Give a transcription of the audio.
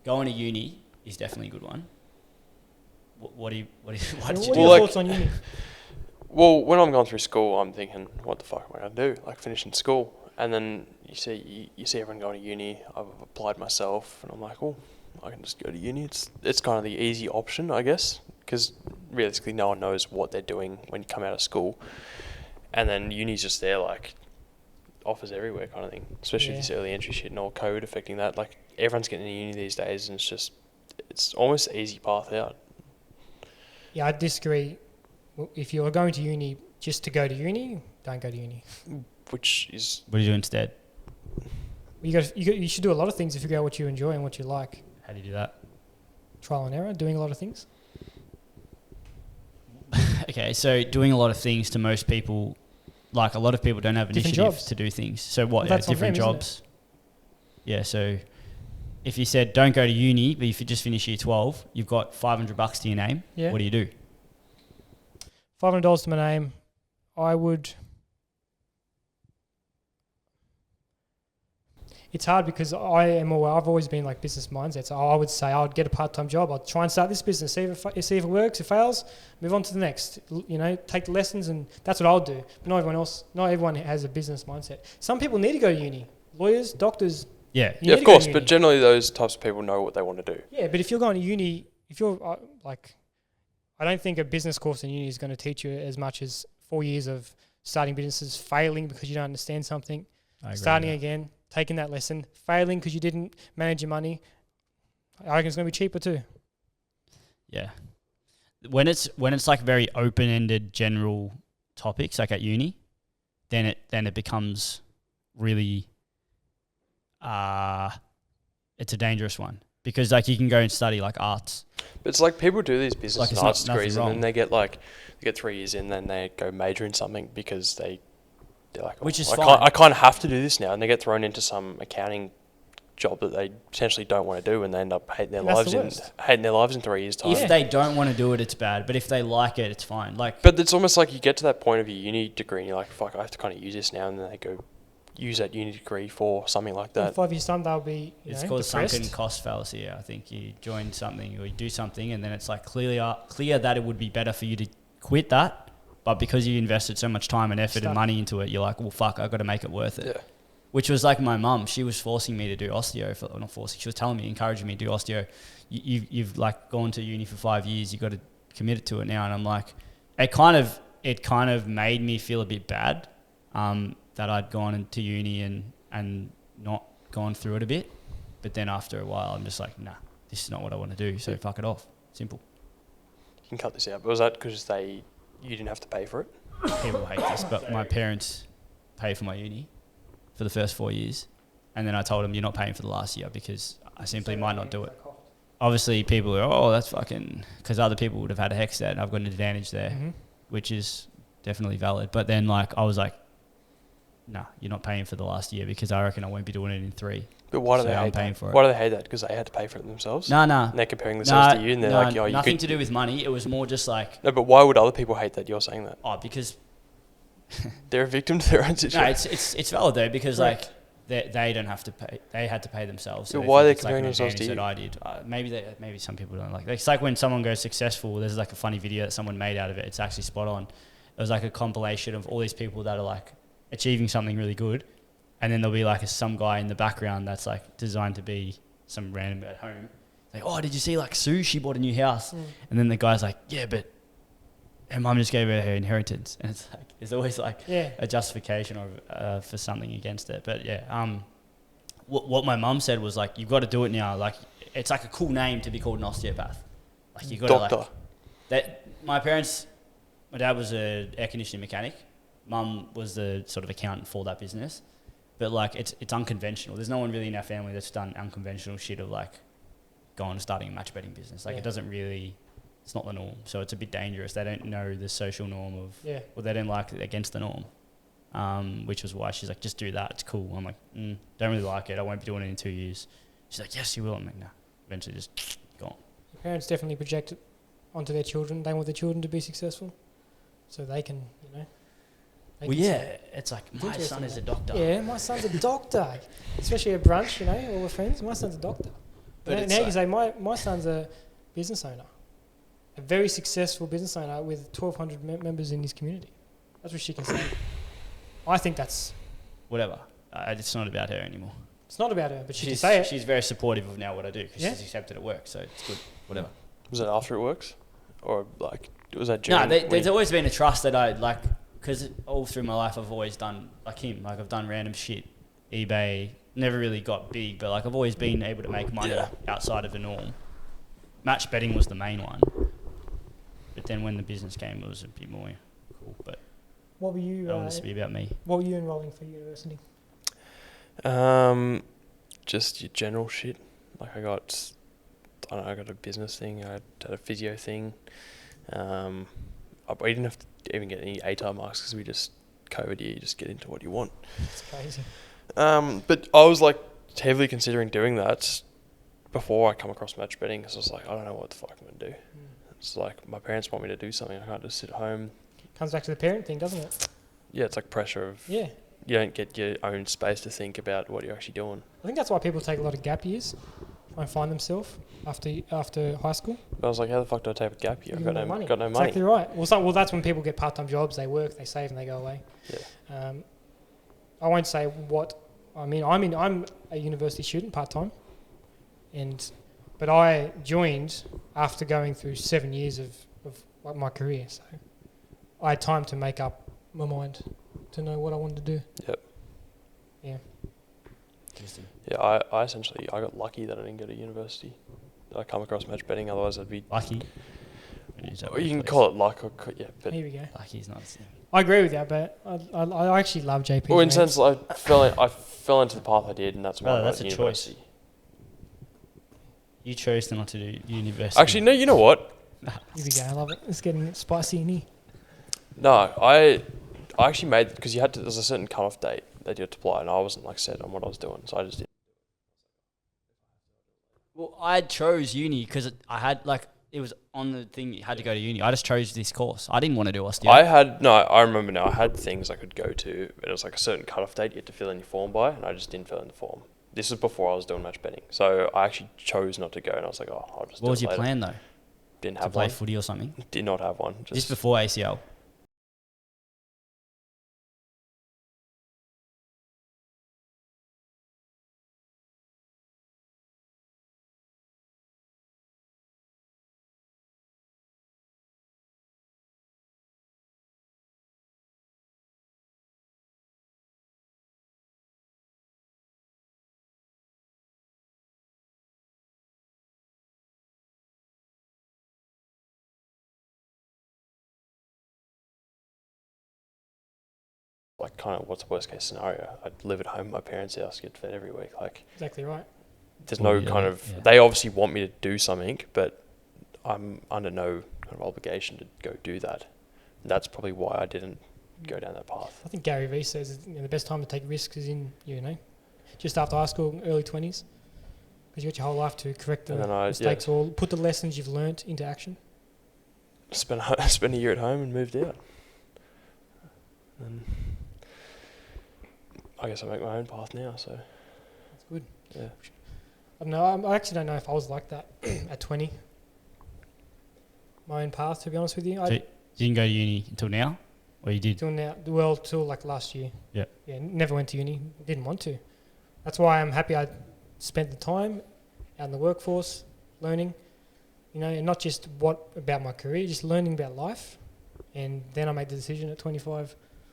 going to uni is definitely a good one. What did you What do? are your thoughts on uni? Well, when I'm going through school, I'm thinking, what the fuck am I going to do? Like, finishing school. And then you see everyone going to uni. I've applied myself, and I'm like, oh, I can just go to uni. It's kind of the easy option, I guess, because realistically, no one knows what they're doing when you come out of school. And then uni's just there, like, offers everywhere kind of thing, especially with this early entry shit and all code affecting that. Like, everyone's getting into uni these days, and it's almost the easy path out. Yeah, I disagree. If you're going to uni just to go to uni, don't go to uni. Which is... What do you do instead? You should do a lot of things if you go what you enjoy and what you like. How do you do that? Trial and error, doing a lot of things. Okay, so doing a lot of things to most people, like a lot of people don't have Different initiative jobs. to do things. So what? Well, that's on different them, isn't jobs. Yeah, so if you said don't go to uni, but if you just finish year 12, you've got $500 to your name. Yeah. What do you do? $500 to my name. I would... It's hard because I've always been like business mindset. So I would say I would get a part-time job. I'd try and start this business, see if it works. If it fails, move on to the next. Take the lessons, and that's what I'll do. But not everyone has a business mindset. Some people need to go to uni. Lawyers, doctors. Yeah. Yeah, of course. But generally, those types of people know what they want to do. Yeah, but if you're going to uni, I don't think a business course in uni is going to teach you as much as 4 years of starting businesses, failing because you don't understand something, starting again, taking that lesson, failing because you didn't manage your money. I reckon it's going to be cheaper too. Yeah. When it's like very open-ended general topics like at uni, then it becomes really it's a dangerous one because like you can go and study like arts. But it's like people do these business and arts degrees and then wrong. they get 3 years in, then they go major in something because they're like, which is I fine. I kind of have to do this now, and they get thrown into some accounting job that they potentially don't want to do, and they end up hating their lives in 3 years' time. If they don't want to do it, it's bad. But if they like it, it's fine. But it's almost like you get to that point of your uni degree, and you're like, fuck, I have to kind of use this now, and then they go use that uni degree for something like that. In 5 years' time, they'll be it's called sunken cost fallacy. I think you join something or you do something, and then it's like clear that it would be better for you to quit that. But because you invested so much time and effort and money into it, you're like, well, fuck, I've got to make it worth it. Yeah. Which was like my mum. She was forcing me to do osteo. Not forcing. She was telling me, encouraging me to do osteo. You've like gone to uni for 5 years. You've got to commit to it now. And I'm like, it kind of made me feel a bit bad that I'd gone into uni and not gone through it a bit. But then after a while, I'm just like, nah, this is not what I want to do. So fuck it off. Simple. You can cut this out. But was that because you didn't have to pay for it? People hate this, but my parents paid for my uni for the first 4 years. And then I told them, you're not paying for the last year because I simply might not do it. Obviously, people are, that's fucking... Because other people would have had a HECS and I've got an advantage there, which is definitely valid. But then, I was like, nah, you're not paying for the last year because I reckon I won't be doing it in 3. But why do they hate that? Why do they hate that? Because they had to pay for it themselves? No. And they're comparing themselves to you, and they're like, oh, you nothing to do with money. It was more just like... No, but why would other people hate that you're saying that? Oh, because... they're a victim to their own situation. No, it's valid though because they don't have to pay. They had to pay themselves. So why are they comparing themselves to you? That I did. Maybe some people don't like. It's like when someone goes successful. There's like a funny video that someone made out of it. It's actually spot on. It was like a compilation of all these people that are like achieving something really good, and then there'll be like some guy in the background that's like designed to be some random at home. Like, oh, did you see like Sue? She bought a new house, and then the guy's like, yeah, but her mum just gave her inheritance, and it's like there's always like a justification or for something against it. But what my mum said was like, you've got to do it now. Like it's like a cool name to be called an osteopath. Like you got to doctor. Like that. My dad was a air conditioning mechanic. Mum was the sort of accountant for that business. But like it's unconventional. There's no one really in our family that's done unconventional shit of like going and starting a match betting business. Like it doesn't really. It's not the norm, so it's a bit dangerous. They don't know the social norm of, or they don't like it against the norm, which was why she's like, just do that, it's cool. I'm like, don't really like it, I won't be doing it in 2 years. She's like, yes, you will. I'm like, nah, eventually just gone. Parents definitely project it onto their children. They want their children to be successful, so they can, it's like, my son is a doctor. Yeah, my son's a doctor. Especially at brunch, all the friends, my son's a doctor. But it's now you like- say my son's a business owner, a very successful business owner with 1,200 members in his community. That's what she can say. I think that's. whatever. It's not about her anymore. It's not about her, but she can She's, say it. she's very supportive of now what I do because Yeah. she's accepted at work, so it's good. Whatever. Was that after it works, or like was that No, during? there's always been a trust that I like because all through my life I've always done like him. Like I've done random shit, eBay. Never really got big, but like I've always been able to make money Yeah. outside of the norm. Match betting was the main one, but then when the business came, it was a bit more cool. But What were you? I want this to be about me. What were you enrolling for university? Just your general shit. Like I got a business thing. I had a physio thing. We didn't have to even get any ATAR marks because we just COVID year. You just get into what you want. It's crazy. But I was like heavily considering doing that before I come across match betting because I was like, I don't know what the fuck I'm gonna do. It's like my parents want me to do something. I can't just sit at home. Comes back to the parent thing, doesn't it? Yeah, it's like pressure of Yeah. you don't get your own space to think about what you're actually doing. I think that's why people take a lot of gap years, try and find themselves after high school. But I was like, how the fuck do I take a gap year? I've You got got no no money. Exactly right. Well, that's when people get part-time jobs. They work, they save, and they go away. Yeah. I won't say what I mean. I'm a university student part-time, but I joined after going through 7 years of like my career. So I had time to make up my mind to know what I wanted to do. Yep. Yeah. Interesting. Yeah, I essentially I got lucky that I didn't go to university. I come across match betting, otherwise I'd be. Lucky. Or you can call it luck, or yeah, but Here we go. Lucky is not the same. I agree with that, but I actually love JP. well, in sense I fell into the path I did, and that's why I Brother, went that's to a university. You chose to not to do university. Actually, no. You know what? Here we go. I love it. It's getting spicy in here. No, I actually made because you had to. There's a certain cutoff date that you had to apply, and I wasn't like set on what I was doing, so I just did. Well, I chose uni because I had like it was on the thing. You had to go to uni. I just chose this course. I didn't want to do Osteo. I remember now. I had things I could go to, but it was like a certain cutoff date you had to fill in your form by, and I just didn't fill in the form. This was before I was doing match betting, so I actually chose not to go, and I was like, oh, I'll just. What do was it your later. plan though? Didn't To have play one. footy or something? Did not have one. Just before ACL. like kind of what's the worst case scenario? I'd live at home at my parents' house, get fed every week. Like Exactly right. there's Well, no yeah, kind of yeah. they obviously want me to do something, but I'm under no kind of obligation to go do that. And that's probably why I didn't go down that path. I think Gary Vee says the best time to take risks is in just after high school, early 20s, because you got your whole life to correct the And then I- mistakes or put the lessons you've learnt into action. Spent a year at home and moved out. And I guess I make my own path now. So That's good. yeah. I don't know. I actually don't know if I was like that at 20. My own path, to be honest with you. I So- You didn't go to uni until now, or you did? till now, well, till like last year. Yeah. Yeah, never went to uni. Didn't want to. That's why I'm happy I spent the time out in the workforce, learning, and not just what about my career, just learning about life. And then I made the decision at 25